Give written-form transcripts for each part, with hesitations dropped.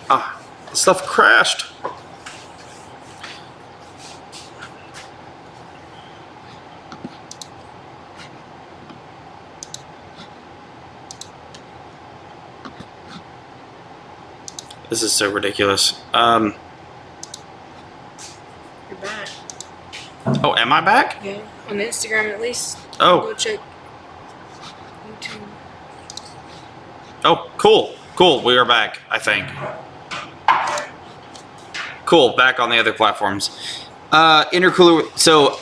Ah, stuff crashed. This is so ridiculous. You're back. Oh, am I back? Yeah, on Instagram at least. Oh. Go check YouTube. Oh, cool. Cool. We are back, I think. Cool. Back on the other platforms. Intercooler. So,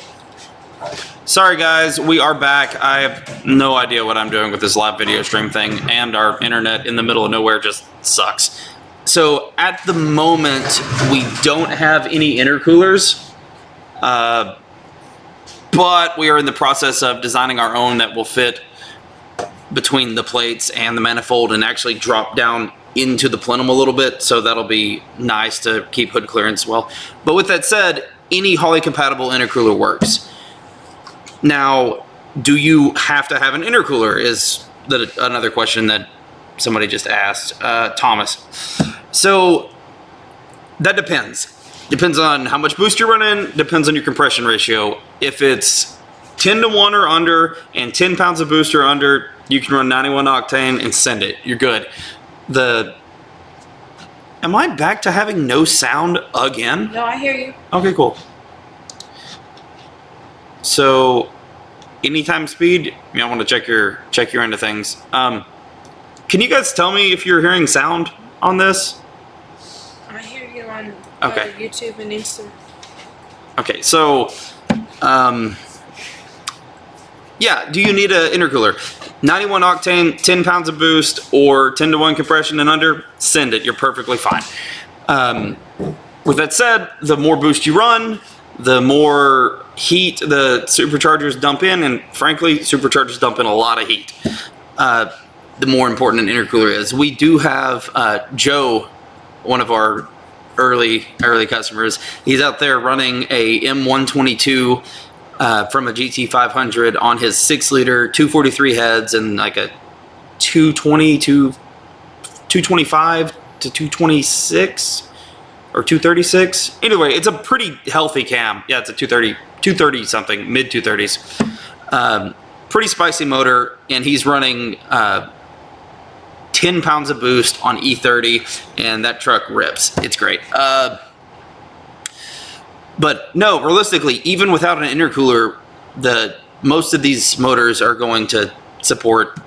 sorry guys, we are back. I have no idea what I'm doing with this live video stream thing, and our internet in the middle of nowhere just sucks. So, at the moment, we don't have any intercoolers. But we are in the process of designing our own that will fit between the plates and the manifold and actually drop down into the plenum a little bit, so that'll be nice to keep hood clearance well. But with that said, any Holley compatible intercooler works. Now, do you have to have an intercooler is another question that somebody just asked, Thomas. So that depends. Depends on how much boost you're running, depends on your compression ratio. If it's 10 to 1 or under and 10 pounds of boost or under, you can run 91 octane and send it. You're good. Am I back to having no sound again? No, I hear you. Okay, cool. So, anytime speed, I want to check your end of things. Can you guys tell me if you're hearing sound on this? I hear you on Okay. YouTube and Insta. Okay, so, yeah, do you need an intercooler? 91 octane, 10 pounds of boost, or 10 to 1 compression and under, send it. You're perfectly fine. With that said, the more boost you run, the more heat the superchargers dump in, and frankly, superchargers dump in a lot of heat. The more important an intercooler is. We do have Joe, one of our early customers. He's out there running a M122 from a GT500 on his 6-liter 243 heads and like a 225 to 226 or 236. Anyway, it's a pretty healthy cam. Yeah, it's a 230 something, mid 230s. Pretty spicy motor, and he's running 10 pounds of boost on E30, and that truck rips. It's great. But no, realistically, even without an intercooler, most of these motors are going to support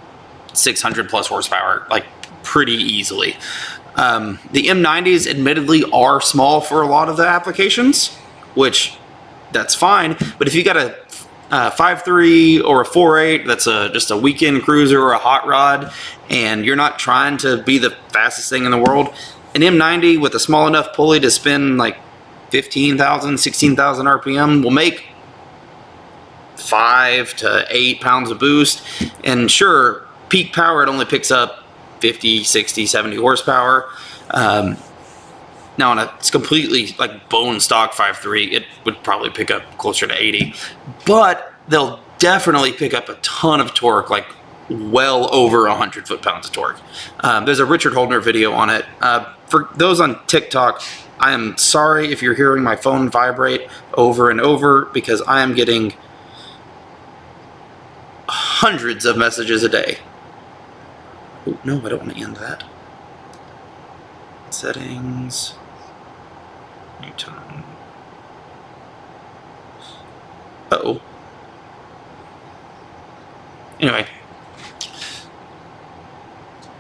600 plus horsepower, like pretty easily. The M90s admittedly are small for a lot of the applications, which that's fine. But if you got a 5.3 or a 4.8, that's just a weekend cruiser or a hot rod, and you're not trying to be the fastest thing in the world, an M90 with a small enough pulley to spin like 15,000, 16,000 RPM will make 5 to 8 pounds of boost. And sure, peak power, it only picks up 50, 60, 70 horsepower. Now on a completely like bone stock 5.3, it would probably pick up closer to 80. But they'll definitely pick up a ton of torque, like well over 100 foot-pounds of torque. There's a Richard Holdner video on it. For those on TikTok, I am sorry if you're hearing my phone vibrate over and over, because I am getting hundreds of messages a day. Oh, no, I don't want to end that. Settings. New time. Uh-oh. Anyway.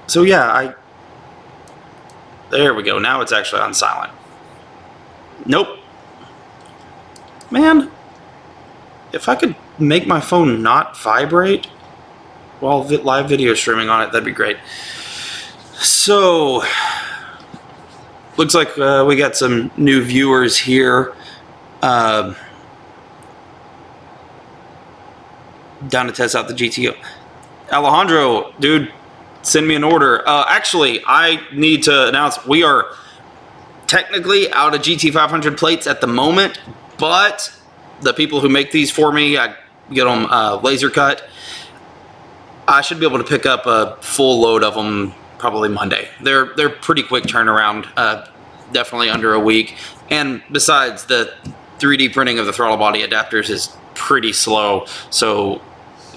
So yeah, there we go. Now it's actually on silent. Nope. Man, if I could make my phone not vibrate while live video streaming on it, that'd be great. So, looks like we got some new viewers here. Down to test out the GTO. Alejandro, dude, send me an order. Actually, I need to announce we are technically out of GT500 plates at the moment, but the people who make these for me, I get them laser cut. I should be able to pick up a full load of them probably Monday. They're pretty quick turnaround, definitely under a week. And besides, the 3D printing of the throttle body adapters is pretty slow, so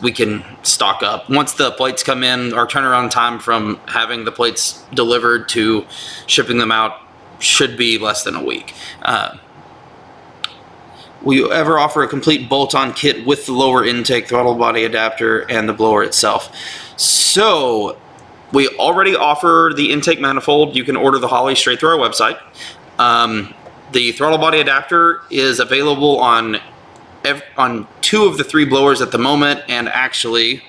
we can stock up. Once the plates come in, our turnaround time from having the plates delivered to shipping them out should be less than a week. We ever offer a complete bolt-on kit with the lower intake throttle body adapter and the blower itself. So we already offer the intake manifold. You can order the Holley straight through our website. The throttle body adapter is available on 2 of the 3 blowers at the moment, and actually,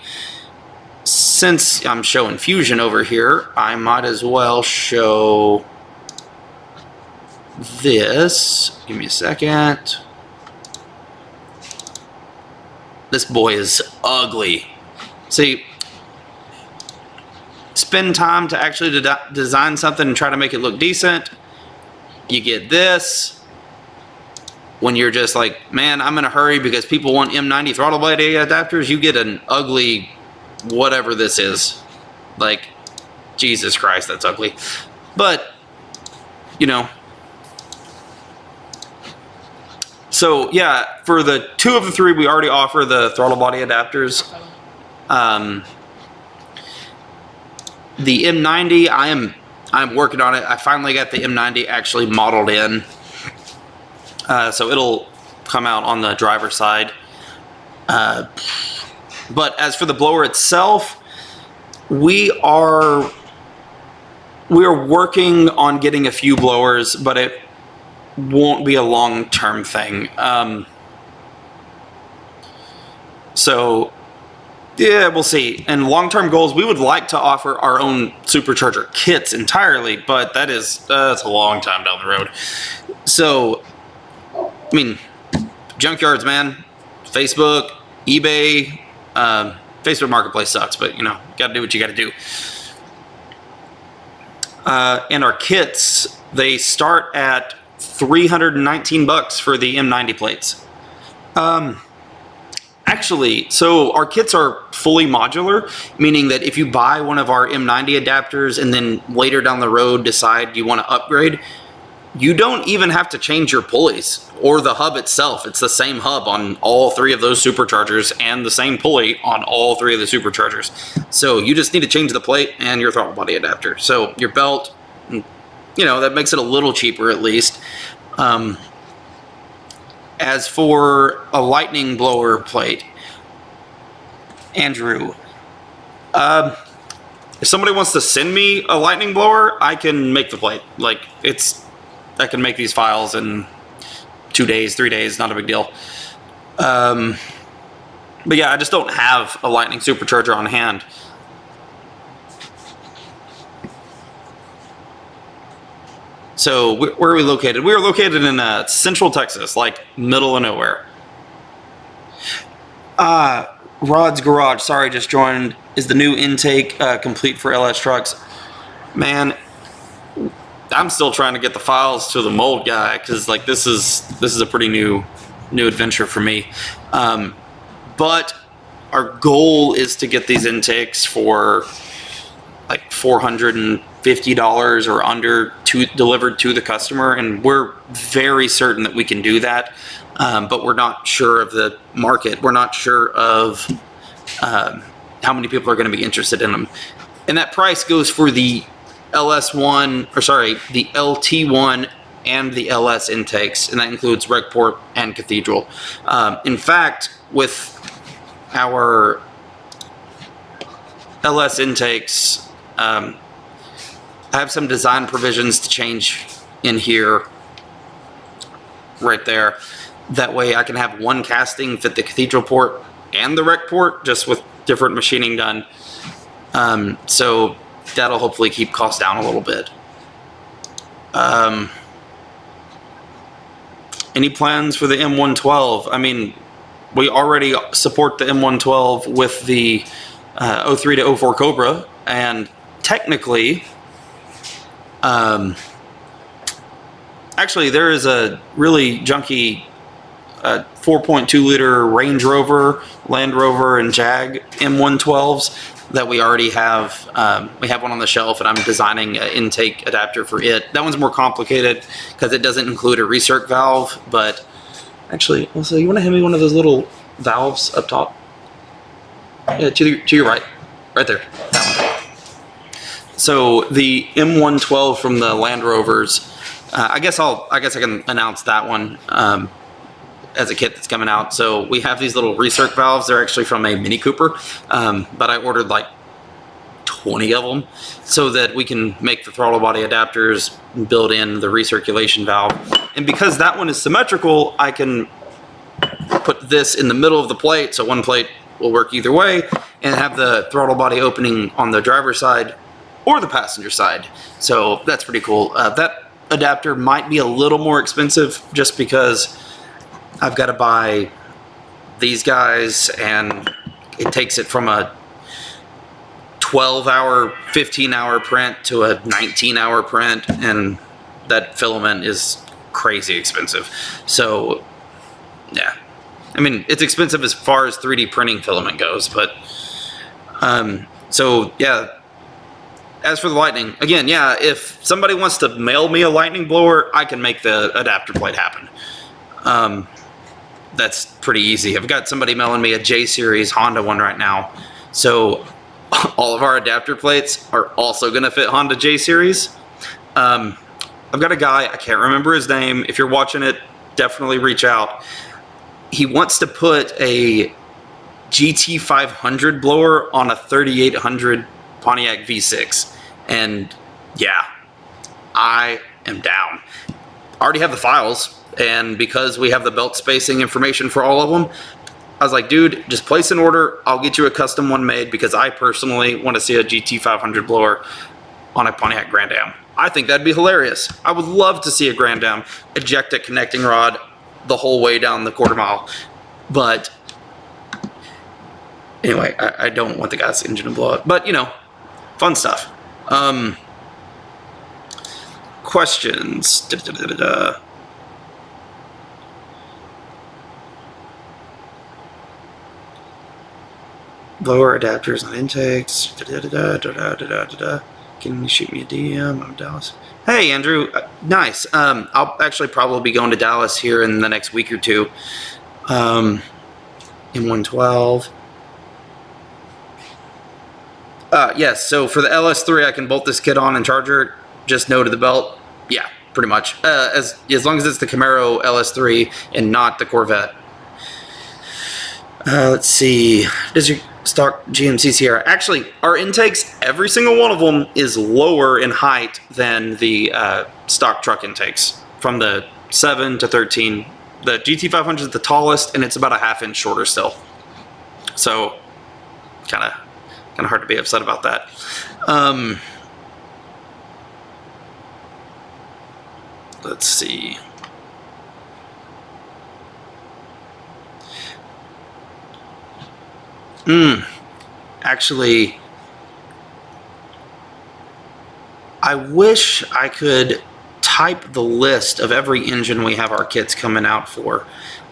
since I'm showing Fusion over here, I might as well show this. Give me a second. This boy is ugly. See, spend time to actually design something and try to make it look decent. You get this. When you're just like, man, I'm in a hurry because people want M90 throttle body adapters, you get an ugly whatever this is. Like, Jesus Christ, that's ugly. But, you know. So, yeah, for the 2 of the 3, we already offer the throttle body adapters. The M90, I'm working on it. I finally got the M90 actually modeled in. So it'll come out on the driver's side. But as for the blower itself, we are working on getting a few blowers, but it won't be a long-term thing. So yeah, we'll see. And long-term goals, we would like to offer our own supercharger kits entirely, but that's a long time down the road. So, I mean, junkyards, man. Facebook, eBay, Facebook Marketplace sucks, but you know, gotta do what you gotta do. And our kits, they start at $319 for the M90 plates. Actually, so our kits are fully modular, meaning that if you buy one of our M90 adapters and then later down the road decide you want to upgrade, you don't even have to change your pulleys or the hub itself. It's the same hub on all 3 of those superchargers and the same pulley on all 3 of the superchargers. So you just need to change the plate and your throttle body adapter. So your belt, you know, that makes it a little cheaper at least. As for a lightning blower plate, Andrew, if somebody wants to send me a lightning blower, I can make the plate. Like, I can make these files in 2 days, 3 days, not a big deal. But yeah, I just don't have a lightning supercharger on hand. So where are we located? We are located in Central Texas, like middle of nowhere. Rod's Garage, sorry, just joined. Is the new intake complete for LS trucks? Man, I'm still trying to get the files to the mold guy because like this is a pretty new adventure for me. But our goal is to get these intakes for like $450 or under delivered to the customer, and we're very certain that we can do that. But we're not sure of the market. We're not sure of how many people are going to be interested in them. And that price goes for the LS1, or sorry, the LT1 and the LS intakes, and that includes Regport and Cathedral. In fact, with our LS intakes, I have some design provisions to change in here, right there. That way I can have one casting fit the Cathedral port and the Rec port, just with different machining done. So that'll hopefully keep costs down a little bit. Any plans for the M112? I mean, we already support the M112 with the 03 to 04 Cobra, and technically, actually there is a really junky 4.2 liter Range Rover, Land Rover, and Jag M112s that we already have. We have one on the shelf, and I'm designing an intake adapter for it. That one's more complicated because it doesn't include a recirc valve. But actually, also, you want to hand me one of those little valves up top? Yeah, to your right there. That one. So the M112 from the Land Rovers. I guess I can announce that one. As a kit that's coming out. So we have these little recirc valves. They're actually from a Mini Cooper, but I ordered like 20 of them so that we can make the throttle body adapters and build in the recirculation valve. And because that one is symmetrical, I can put this in the middle of the plate, so one plate will work either way, and have the throttle body opening on the driver's side or the passenger side. So that's pretty cool. That adapter might be a little more expensive just because I've got to buy these guys, and it takes it from a 12-hour, 15-hour print to a 19-hour print, and that filament is crazy expensive. So, yeah. I mean, it's expensive as far as 3D printing filament goes, but, so, yeah. As for the Lightning, again, yeah, if somebody wants to mail me a Lightning blower, I can make the adapter plate happen. That's pretty easy. I've got somebody mailing me a J-Series Honda one right now. So all of our adapter plates are also going to fit Honda J-Series. I've got a guy, I can't remember his name. If you're watching it, definitely reach out. He wants to put a GT500 blower on a 3800 Pontiac V6. And yeah, I am down. I already have the files. And because we have the belt spacing information for all of them, I was like, dude, just place an order. I'll get you a custom one made because I personally want to see a GT500 blower on a Pontiac Grand Am. I think that'd be hilarious. I would love to see a Grand Am eject a connecting rod the whole way down the quarter mile. But anyway, I don't want the gas engine to blow up. But, you know, fun stuff. Questions. Blower adapters on intakes. Can you shoot me a DM? I'm Dallas. Hey, Andrew. Nice. I'll actually probably be going to Dallas here in the next week or two. M112. Yes, so for the LS3, I can bolt this kit on and charger. Just no to the belt. Yeah, pretty much. As long as it's the Camaro LS3 and not the Corvette. Let's see. Does your stock GMC Sierra? Actually, our intakes, every single one of them is lower in height than the stock truck intakes. From the 7 to 13. The GT500 is the tallest, and it's about a half-inch shorter still. So, kind of hard to be upset about that. Let's see. Actually, I wish I could type the list of every engine we have our kits coming out for.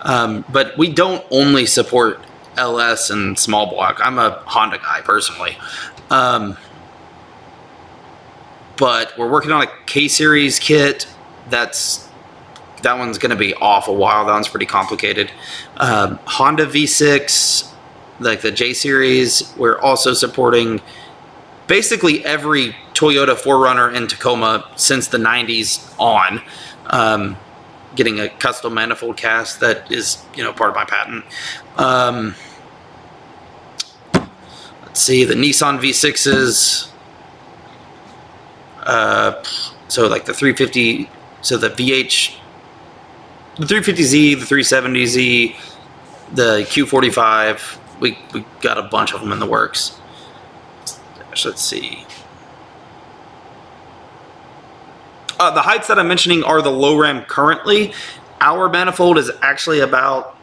But we don't only support LS and small block. I'm a Honda guy personally. But we're working on a K-Series kit. That one's going to be off a while. That one's pretty complicated. Honda V6, like the J-Series, we're also supporting basically every Toyota 4Runner and Tacoma since the 90s on. Getting a custom manifold cast that is, part of my patent. Let's see, the Nissan V6s. So like the 350, so the VH, the 350Z, the 370Z, the Q45. We got a bunch of them in the works. Let's see. The heights that I'm mentioning are the low ram currently. Our manifold is actually about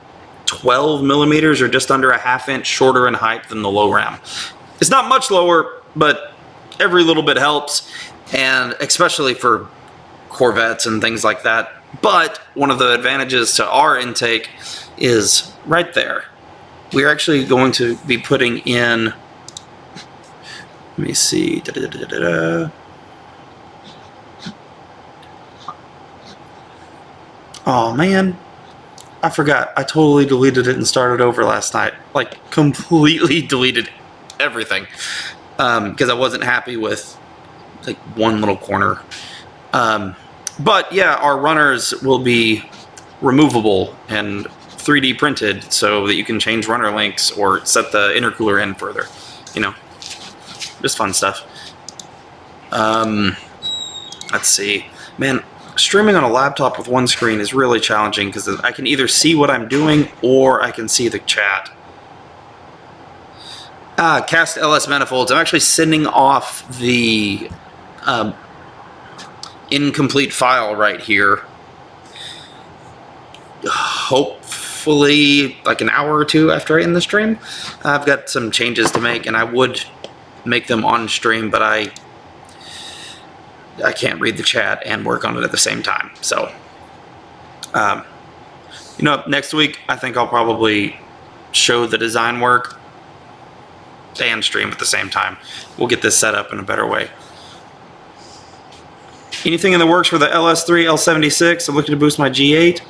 12 millimeters or just under a half-inch shorter in height than the low ram. It's not much lower, but every little bit helps, and especially for Corvettes and things like that. But one of the advantages to our intake is right there. We're actually going to be putting in Let me see. Da-da-da-da-da. Oh man, I forgot. I totally deleted it and started over last night. Like completely deleted everything because I wasn't happy with like one little corner. But yeah, our runners will be removable and 3D printed so that you can change runner links or set the intercooler in further. You know, just fun stuff. Let's see. Man, streaming on a laptop with one screen is really challenging because I can either see what I'm doing or I can see the chat. Cast LS manifolds. I'm actually sending off the incomplete file right here. Hopefully like an hour or two after I end the stream. I've got some changes to make and I would make them on stream, but I can't read the chat and work on it at the same time. So, you know, next week I think I'll probably show the design work and stream at the same time. We'll get this set up in a better way. Anything in the works for the LS3, L76? I'm looking to boost my G8.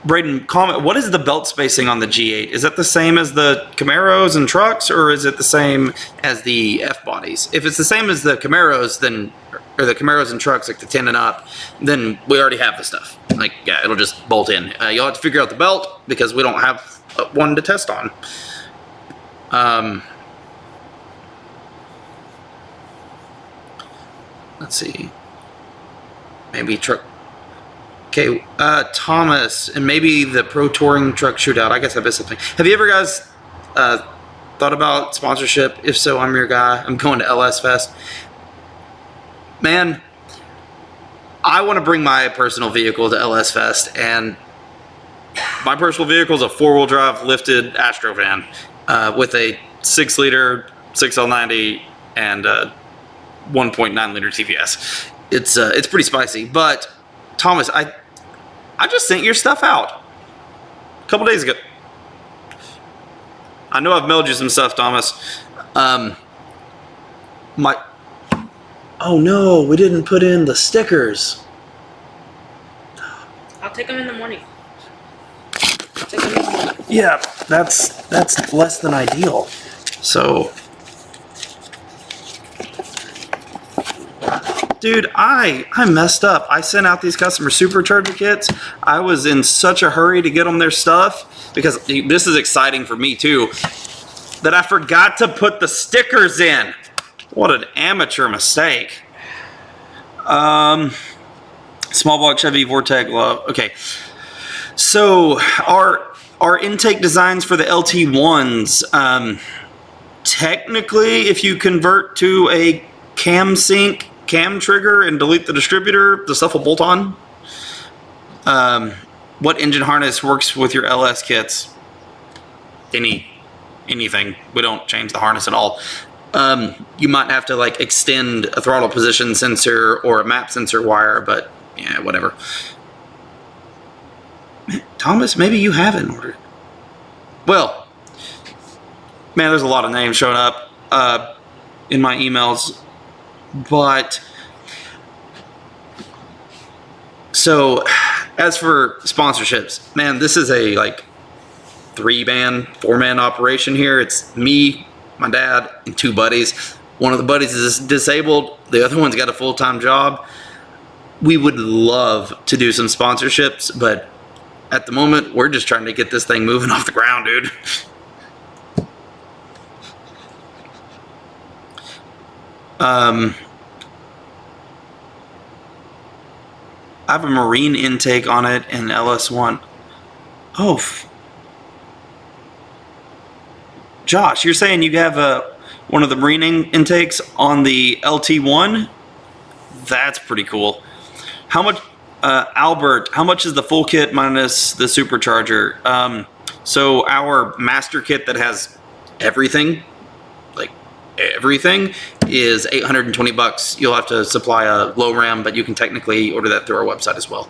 Braden, comment, what is the belt spacing on the G8? Is that the same as the Camaros and trucks, or is it the same as the F-bodies? If it's the same as the Camaros, then, or the Camaros and trucks, like the 10 and up, then we already have the stuff. Like, yeah, it'll just bolt in. You'll have to figure out the belt, because we don't have one to test on. Let's see. Maybe truck. Okay, Thomas, and maybe the Pro Touring Truck Shootout. I guess I missed something. Have you ever guys thought about sponsorship? If so, I'm your guy. I'm going to LS Fest. Man, I want to bring my personal vehicle to LS Fest, and my personal vehicle is a 4-wheel drive lifted Astro van with a 6-liter 6L90 and 1.9 liter TVS. It's pretty spicy, but Thomas, I just sent your stuff out a couple days ago. I know I've mailed you some stuff, Thomas. Oh no, we didn't put in the stickers. I'll take them in the morning. Take them in the morning. Yeah, that's less than ideal. So, dude, I messed up. I sent out these customer supercharger kits. I was in such a hurry to get them their stuff because this is exciting for me too, that I forgot to put the stickers in. What an amateur mistake. Small block Chevy Vortec Love. Okay, so our intake designs for the LT1s, technically, if you convert to a cam sync cam trigger and delete the distributor, the stuff will bolt on. What engine harness works with your LS kits? Anything. We don't change the harness at all. You might have to like extend a throttle position sensor or a map sensor wire, but yeah, whatever. Thomas, maybe you have it in order. Well, man, there's a lot of names showing up in my emails, but so as for sponsorships, man, this is a like 3-man, 4-man operation here. It's me, my dad, and 2 buddies. One of the buddies is disabled. The other one's got a full-time job. We would love to do some sponsorships, but at the moment, we're just trying to get this thing moving off the ground, dude. I have a marine intake on it in LS1. Oh, Josh, you're saying you have one of the marine intakes on the LT1? That's pretty cool. How much, Albert, how much is the full kit minus the supercharger? So our master kit that has everything, like everything, is $820. You'll have to supply a low RAM, but you can technically order that through our website as well.